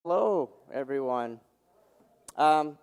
Hello, everyone. Um,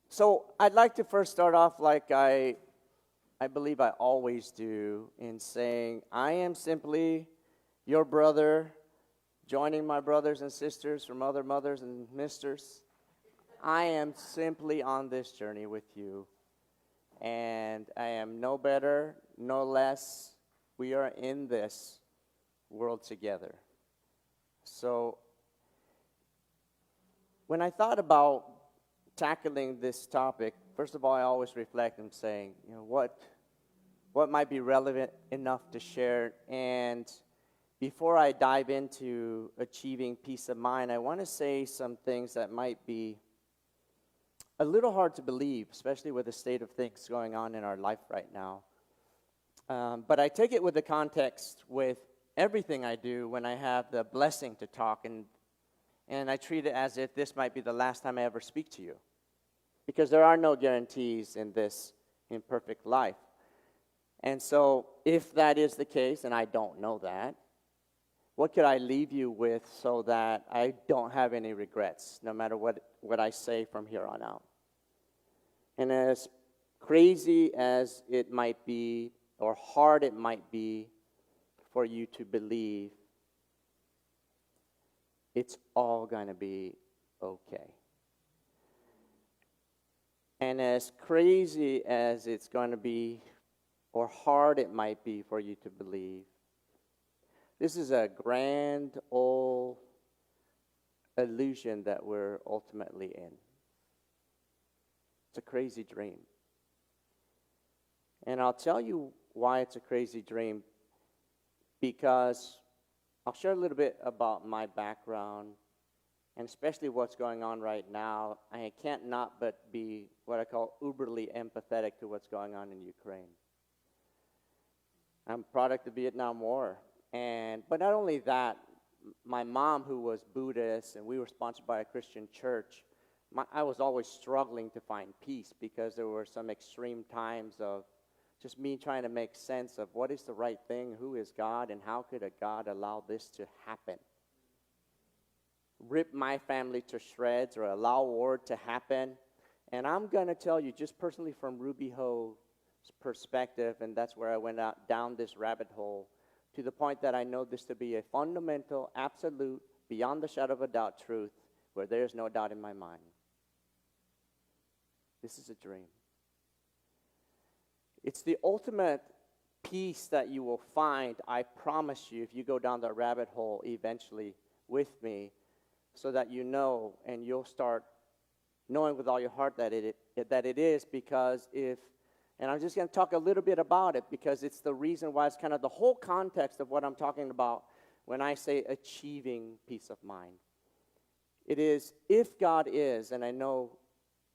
so I'd like to first start off like I believe I always do in saying, I am simply your brother, joining my brothers and sisters from other mothers and misters. I am simply on this journey with you, and I am no better, no less. We are in this world together. So when I thought about tackling this topic, first of all, I always reflect and saying, what might be relevant enough to share. And before I dive into achieving peace of mind, I want to say some things that might be a little hard to believe, especially with the state of things going on in our life right now. But I take it with the context with everything I do when I have the blessing to talk, and I treat it as if this might be the last time I ever speak to you. Because there are no guarantees in this imperfect life. And so, if that is the case, and I don't know that, what could I leave you with so that I don't have any regrets, no matter what I say from here on out? And as crazy as it might be, or hard it might be for you to believe, it's all going to be okay. And as crazy as it's going to be, or hard it might be for you to believe, this is a grand old illusion that we're ultimately in. It's a crazy dream. And I'll tell you why it's a crazy dream, because I'll share a little bit about my background, and especially what's going on right now. I can't not but be what I call uberly empathetic to what's going on in Ukraine. I'm a product of the Vietnam War. But not only that, my mom, who was Buddhist, and we were sponsored by a Christian church, I was always struggling to find peace because there were some extreme times of just me trying to make sense of what is the right thing, who is God, and how could a God allow this to happen? Rip my family to shreds or allow war to happen. And I'm going to tell you, just personally from Rubi Ho's perspective, and that's where I went down this rabbit hole, to the point that I know this to be a fundamental, absolute, beyond the shadow of a doubt truth, where there is no doubt in my mind. This is a dream. It's the ultimate peace that you will find, I promise you, if you go down that rabbit hole eventually with me, so that you know, and you'll start knowing with all your heart that it is, because and I'm just going to talk a little bit about it, because it's the reason why it's kind of the whole context of what I'm talking about when I say achieving peace of mind. It is, if God is, and I know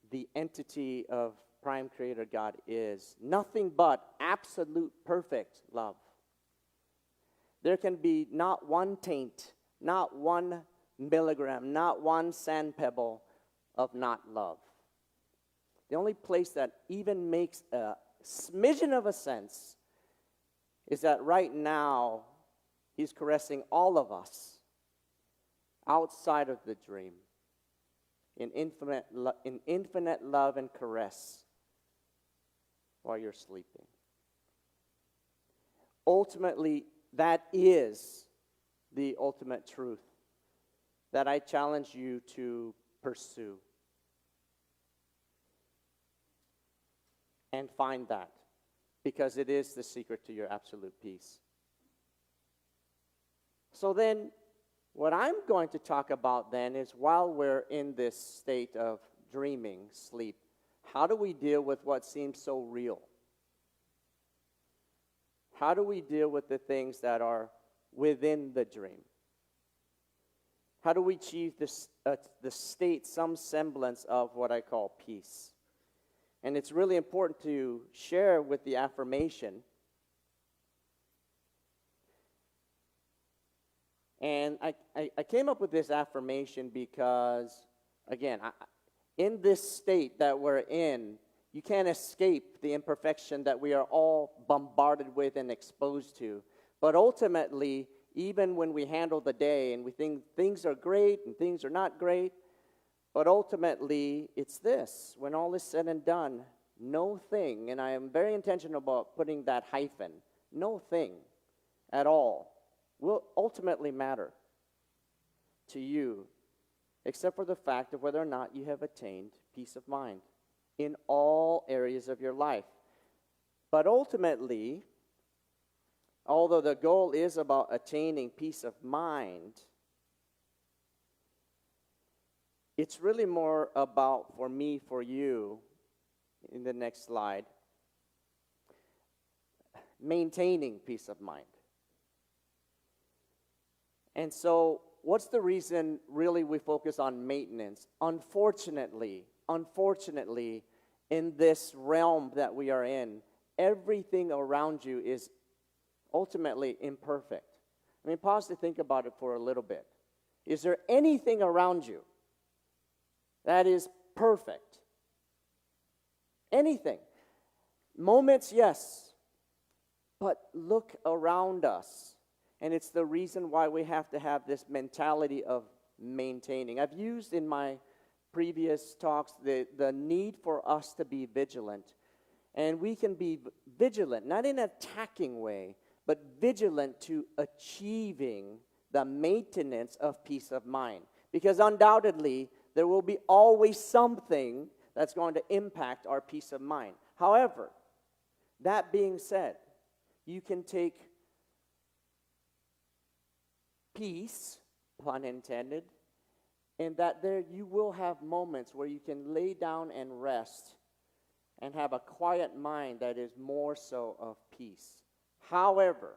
the entity of prime creator God is, nothing but absolute perfect love. There can be not one taint, not one milligram, not one sand pebble of not love. The only place that even makes a smidgen of a sense is that right now he's caressing all of us outside of the dream in infinite love and caress while you're sleeping. Ultimately, that is the ultimate truth that I challenge you to pursue and find that, because it is the secret to your absolute peace. So then, what I'm going to talk about then is, while we're in this state of dreaming, sleep, how do we deal with what seems so real? How do we deal with the things that are within the dream? How do we achieve the state, some semblance of what I call peace? And it's really important to share with the affirmation. And I came up with this affirmation because, again, in this state that we're in, you can't escape the imperfection that we are all bombarded with and exposed to. But ultimately, even when we handle the day and we think things are great and things are not great. But ultimately, it's this. When all is said and done, no thing, and I am very intentional about putting that hyphen, no thing at all will ultimately matter to you, except for the fact of whether or not you have attained peace of mind in all areas of your life. But ultimately, although the goal is about attaining peace of mind, it's really more about, for me, for you, in the next slide, maintaining peace of mind. And so, what's the reason really we focus on maintenance? Unfortunately, in this realm that we are in, everything around you is ultimately imperfect. I mean, pause to think about it for a little bit. Is there anything around you that is perfect? Anything. Moments, yes. But look around us. And it's the reason why we have to have this mentality of maintaining. I've used in my previous talks the need for us to be vigilant. And we can be vigilant, not in an attacking way, but vigilant to achieving the maintenance of peace of mind. Because undoubtedly, there will be always something that's going to impact our peace of mind. However, that being said, you can take peace, pun intended, and that there you will have moments where you can lay down and rest and have a quiet mind that is more so of peace. However,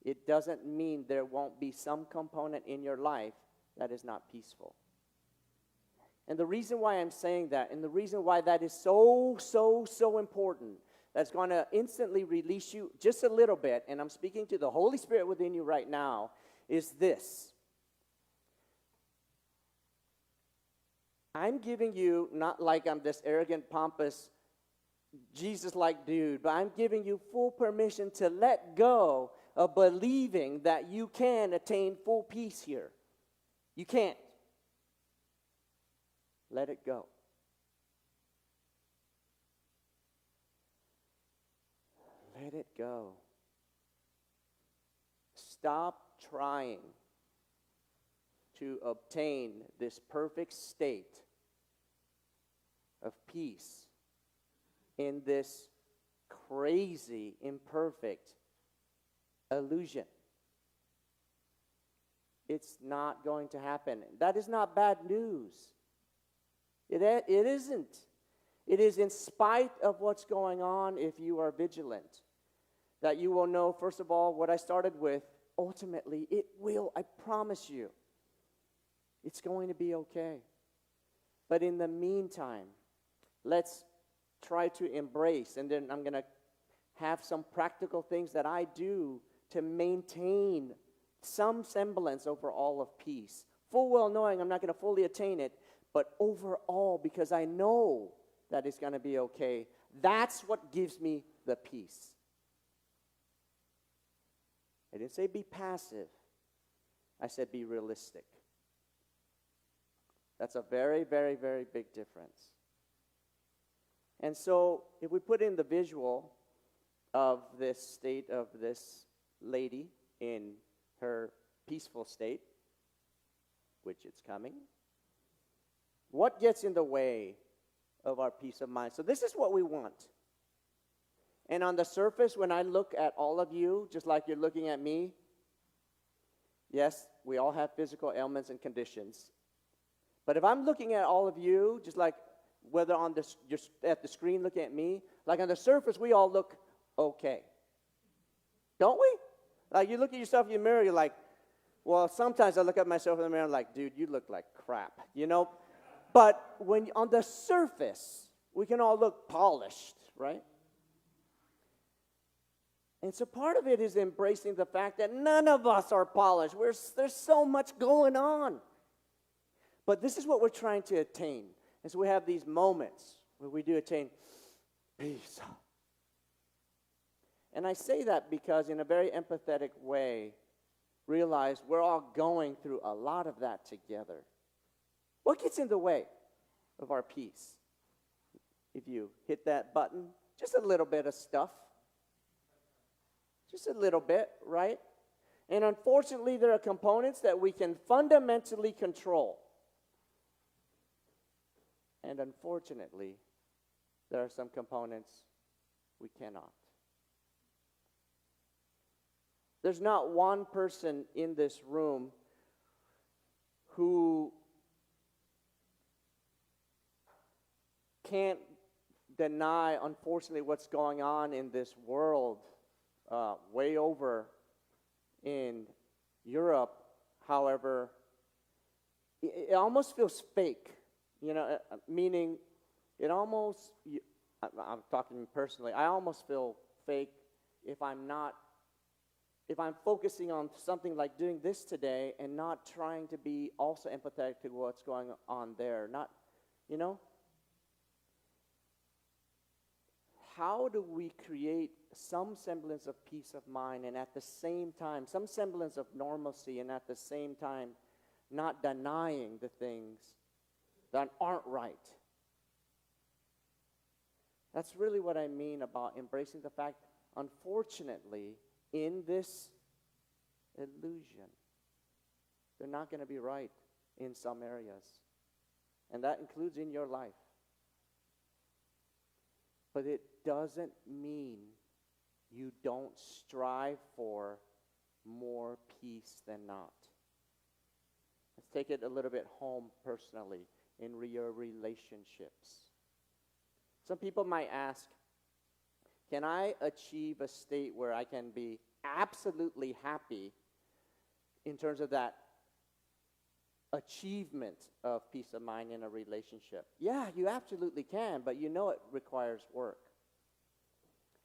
it doesn't mean there won't be some component in your life that is not peaceful. And the reason why I'm saying that, and the reason why that is so important, that's going to instantly release you just a little bit, and I'm speaking to the Holy Spirit within you right now, is this. I'm giving you, not like I'm this arrogant, pompous, Jesus-like dude, but I'm giving you full permission to let go of believing that you can attain full peace here. You can't. Let it go. Let it go. Stop trying to obtain this perfect state of peace in this crazy, imperfect illusion. It's not going to happen. That is not bad news. It isn't. It is in spite of what's going on, if you are vigilant, that you will know, first of all, what I started with, ultimately, it will, I promise you, it's going to be okay. But in the meantime, let's try to embrace, and then I'm going to have some practical things that I do to maintain some semblance over all of peace. Full well knowing I'm not going to fully attain it, but overall, because I know that it's going to be okay, that's what gives me the peace. I didn't say be passive. I said be realistic. That's a very, very, very big difference. And so, if we put in the visual of this state of this lady in her peaceful state, which it's coming, what gets in the way of our peace of mind? So this is what we want. And on the surface, when I look at all of you, just like you're looking at me, yes, we all have physical ailments and conditions. But if I'm looking at all of you, just like whether on this, you're at the screen looking at me, like on the surface, we all look okay. Don't we? Like you look at yourself in the mirror, you're like, well, sometimes I look at myself in the mirror and I'm like, dude, you look like crap, you know? But when on the surface, we can all look polished, right? And so part of it is embracing the fact that none of us are polished. There's so much going on. But this is what we're trying to attain. And so we have these moments where we do attain peace. And I say that because in a very empathetic way, realize we're all going through a lot of that together. What gets in the way of our peace? If you hit that button, just a little bit of stuff. Just a little bit, right? And unfortunately, there are components that we can fundamentally control. And unfortunately, there are some components we cannot. There's not one person in this room who can't deny, unfortunately, what's going on in this world, way over in Europe. However, it almost feels fake, meaning it almost, I'm talking personally, I almost feel fake if I'm focusing on something like doing this today and not trying to be also empathetic to what's going on there. How do we create some semblance of peace of mind and at the same time, some semblance of normalcy and at the same time not denying the things that aren't right? That's really what I mean about embracing the fact, unfortunately, in this illusion, they're not going to be right in some areas. And that includes in your life. But it doesn't mean you don't strive for more peace than not. Let's take it a little bit home personally in your relationships. Some people might ask, can I achieve a state where I can be absolutely happy in terms of that achievement of peace of mind in a relationship? Yeah, you absolutely can, but it requires work.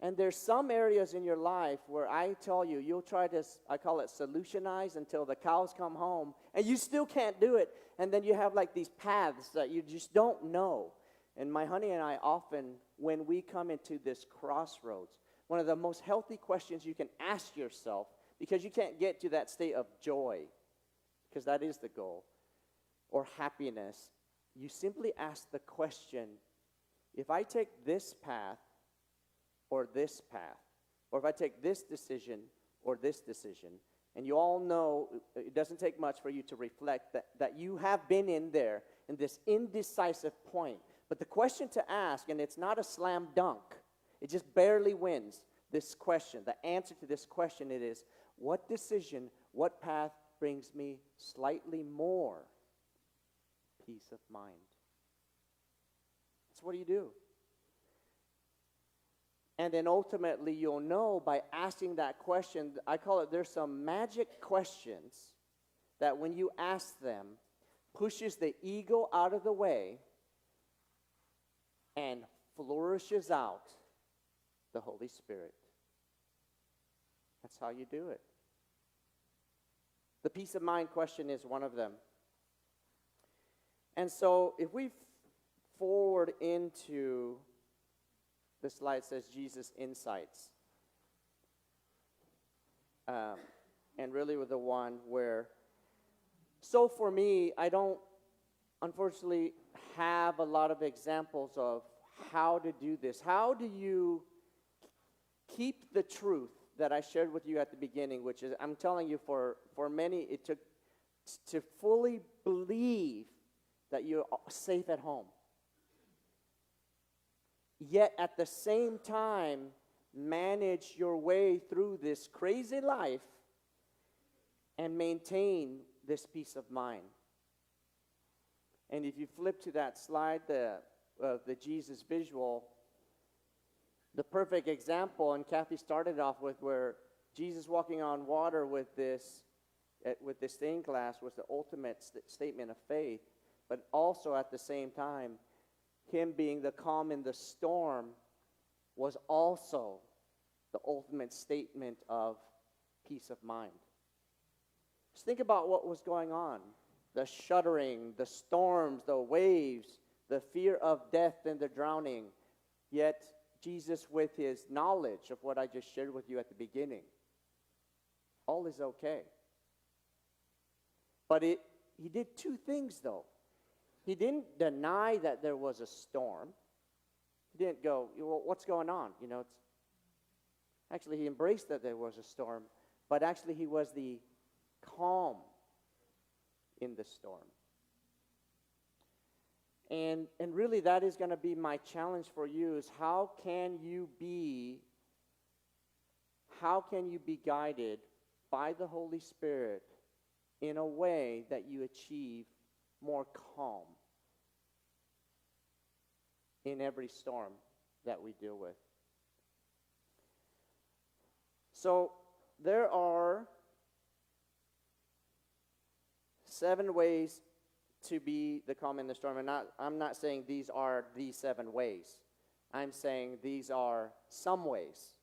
And there's some areas in your life where I tell you, you'll try to, I call it solutionize until the cows come home, and you still can't do it. And then you have like these paths that you just don't know. And my honey and I often, when we come into this crossroads, one of the most healthy questions you can ask yourself, because you can't get to that state of joy, because that is the goal, or happiness, you simply ask the question, if I take this path, or this path, or if I take this decision or this decision, and you all know it doesn't take much for you to reflect that you have been in there in this indecisive point. But the question to ask, and it's not a slam dunk, it just barely wins this question. The answer to this question, it is, what decision, what path brings me slightly more peace of mind? That's what do you do? And then ultimately you'll know by asking that question, I call it, there's some magic questions that when you ask them, pushes the ego out of the way and flourishes out the Holy Spirit. That's how you do it. The peace of mind question is one of them. And so if we forward into the slide says Jesus Insights. And really with the one where, so for me, I don't unfortunately have a lot of examples of how to do this. How do you keep the truth that I shared with you at the beginning, which is, I'm telling you, for many, it took to fully believe that you're safe at home. Yet at the same time, manage your way through this crazy life and maintain this peace of mind. And if you flip to that slide, the Jesus visual, the perfect example, and Kathy started off with where Jesus walking on water with this stained glass was the ultimate statement of faith, but also at the same time, him being the calm in the storm was also the ultimate statement of peace of mind. Just think about what was going on. The shuddering, the storms, the waves, the fear of death and the drowning. Yet Jesus, with his knowledge of what I just shared with you at the beginning, all is okay. But he did two things, though. He didn't deny that there was a storm. He didn't go, well, what's going on? Actually, he embraced that there was a storm, but actually he was the calm in the storm. And really that is going to be my challenge for you, is how can you be guided by the Holy Spirit in a way that you achieve more calm in every storm that we deal with. So there are 7 ways to be the calm in the storm. And I'm not saying these are the 7 ways. I'm saying these are some ways.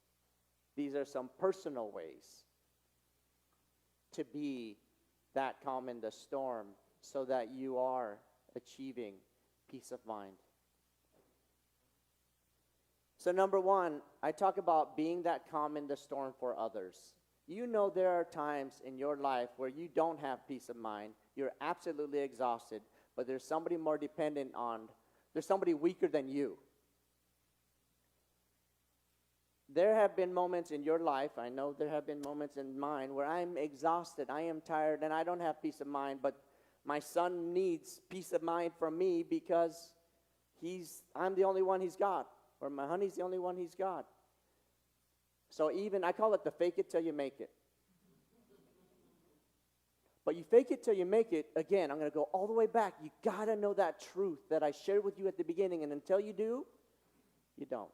These are some personal ways to be that calm in the storm so that you are achieving peace of mind. So number 1, I talk about being that calm in the storm for others. You know there are times in your life where you don't have peace of mind. You're absolutely exhausted, but there's somebody more dependent on, there's somebody weaker than you. There have been moments in your life, I know there have been moments in mine, where I'm exhausted, I am tired, and I don't have peace of mind, but my son needs peace of mind from me because I'm the only one he's got, or my honey's the only one he's got. So I call it the fake it till you make it. But you fake it till you make it, again, I'm going to go all the way back. You got to know that truth that I shared with you at the beginning, and until you do, you don't.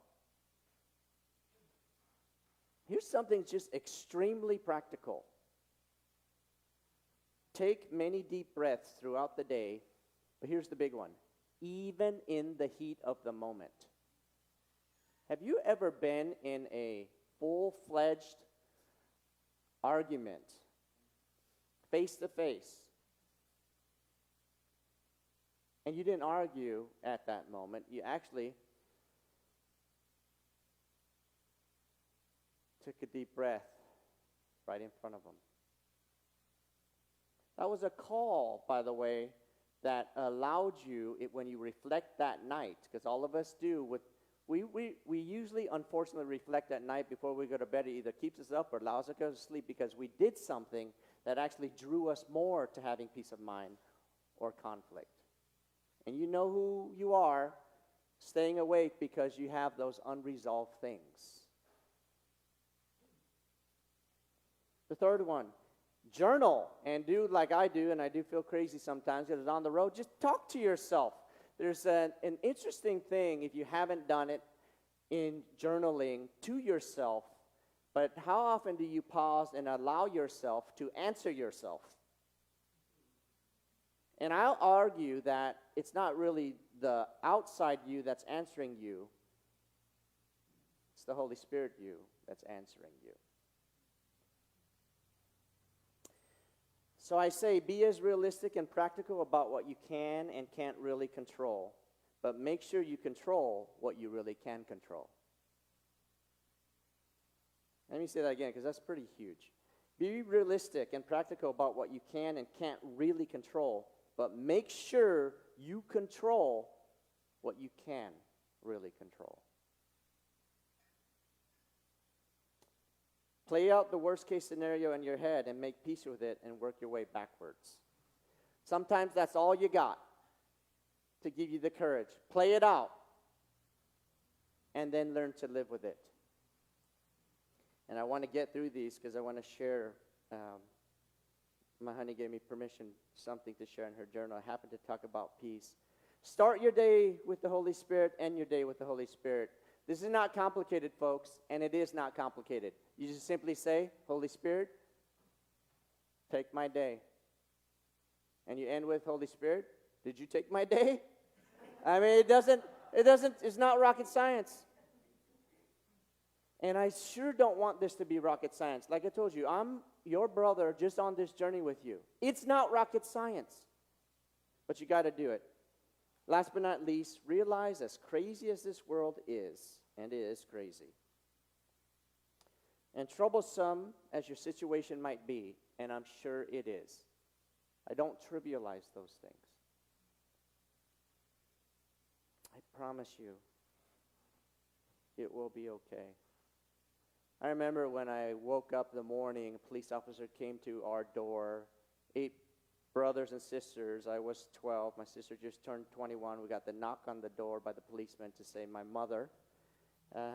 Here's something just extremely practical. Take many deep breaths throughout the day, but here's the big one. Even in the heat of the moment. Have you ever been in a full-fledged argument, face to face, and you didn't argue at that moment? You actually took a deep breath right in front of them. That was a call, by the way, that allowed you, when you reflect that night, because all of us do, we usually, unfortunately, reflect at night before we go to bed. It either keeps us up or allows us to go to sleep because we did something that actually drew us more to having peace of mind or conflict. And you know who you are staying awake because you have those unresolved things. The third one, journal and do like I do, and I do feel crazy sometimes because it's on the road. Just talk to yourself. There's an interesting thing, if you haven't done it, in journaling to yourself, but how often do you pause and allow yourself to answer yourself? And I'll argue that it's not really the outside you that's answering you. It's the Holy Spirit you that's answering you. So I say, be as realistic and practical about what you can and can't really control, but make sure you control what you really can control. Let me say that again, because that's pretty huge. Be realistic and practical about what you can and can't really control, but make sure you control what you can really control. Play out the worst case scenario in your head and make peace with it and work your way backwards. Sometimes that's all you got to give you the courage. Play it out and then learn to live with it. And I want to get through these because I want to share. My honey gave me permission, something to share in her journal. I happen to talk about peace. Start your day with the Holy Spirit, end your day with the Holy Spirit. This is not complicated, folks, and it is not complicated. You just simply say, Holy Spirit, take my day. And you end with, Holy Spirit, did you take my day? I mean, it's not rocket science. And I sure don't want this to be rocket science. Like I told you, I'm your brother just on this journey with you. It's not rocket science, but you got to do it. Last but not least, realize as crazy as this world is, and it is crazy, and troublesome as your situation might be, and I'm sure it is, I don't trivialize those things. I promise you, it will be okay. I remember when I woke up in the morning, a police officer came to our door, 8 brothers and sisters. I was 12. My sister just turned 21. We got the knock on the door by the policeman to say my mother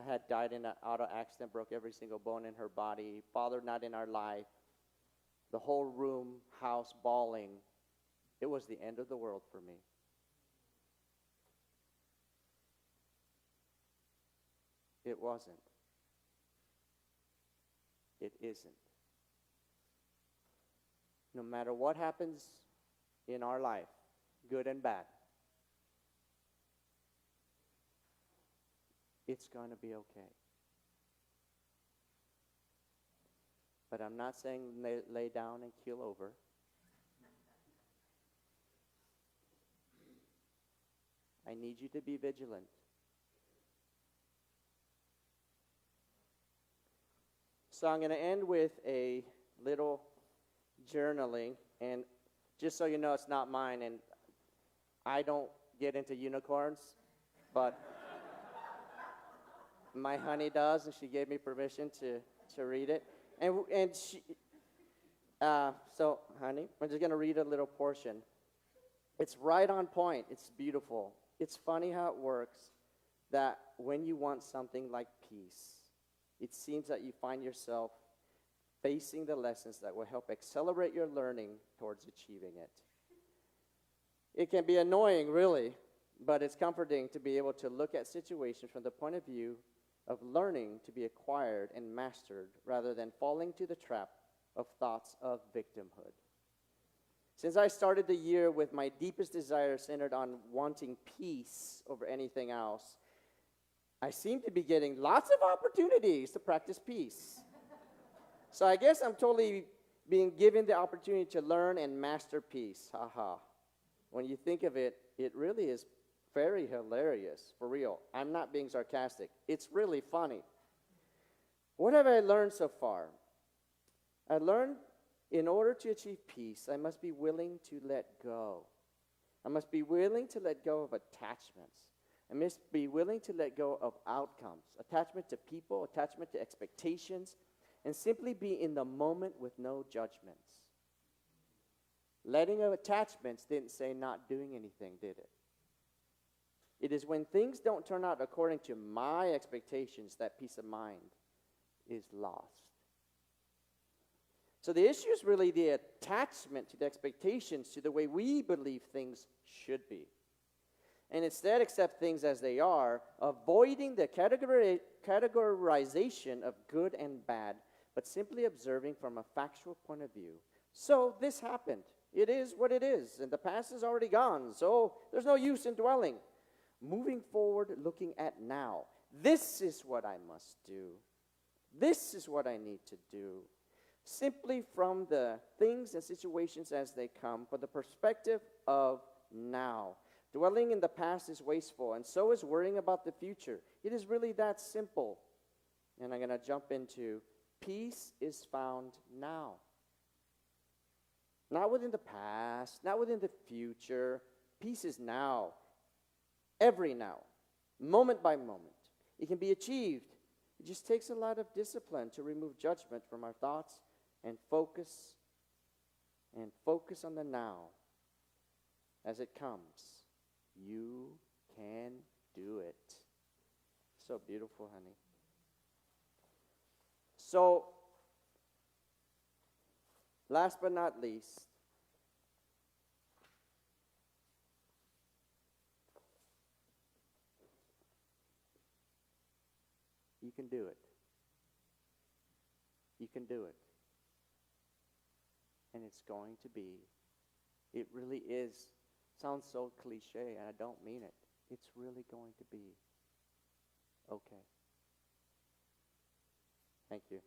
had died in an auto accident, broke every single bone in her body, father not in our life, the whole room, house bawling. It was the end of the world for me. It wasn't. It isn't. No matter what happens in our life, good and bad, it's going to be okay. But I'm not saying lay down and keel over. I need you to be vigilant. So I'm going to end with a little journaling, and just so you know, it's not mine, and I don't get into unicorns, but my honey does, and she gave me permission to read it. And she, so honey, I'm just going to read a little portion. It's right on point. It's beautiful. It's funny how it works that when you want something like peace, it seems that you find yourself facing the lessons that will help accelerate your learning towards achieving it. It can be annoying, really, but it's comforting to be able to look at situations from the point of view of learning to be acquired and mastered rather than falling to the trap of thoughts of victimhood. Since I started the year with my deepest desire centered on wanting peace over anything else, I seem to be getting lots of opportunities to practice peace. So I guess I'm totally being given the opportunity to learn and master peace. Haha. When you think of it, it really is very hilarious, for real. I'm not being sarcastic. It's really funny. What have I learned so far? I learned in order to achieve peace, I must be willing to let go. I must be willing to let go of attachments. I must be willing to let go of outcomes, attachment to people, attachment to expectations, and simply be in the moment with no judgments. Letting go of attachments didn't say not doing anything, did it? It is when things don't turn out according to my expectations that peace of mind is lost. So the issue is really the attachment to the expectations, to the way we believe things should be. And instead accept things as they are, avoiding the categorization of good and bad, but simply observing from a factual point of view. So this happened. It is what it is, and the past is already gone, so there's no use in dwelling. Moving forward, looking at now. This is what I must do. This is what I need to do. Simply from the things and situations as they come, from the perspective of now. Dwelling in the past is wasteful, and so is worrying about the future. It is really that simple. And I'm going to jump into peace is found now. Not within the past, not within the future. Peace is now. Every now. Moment by moment. It can be achieved. It just takes a lot of discipline to remove judgment from our thoughts and focus on the now as it comes. You can do it. So beautiful, honey. So, last but not least, you can do it. You can do it. And it's going to be, it really is, sounds so cliche, and I don't mean it. It's really going to be okay. Thank you.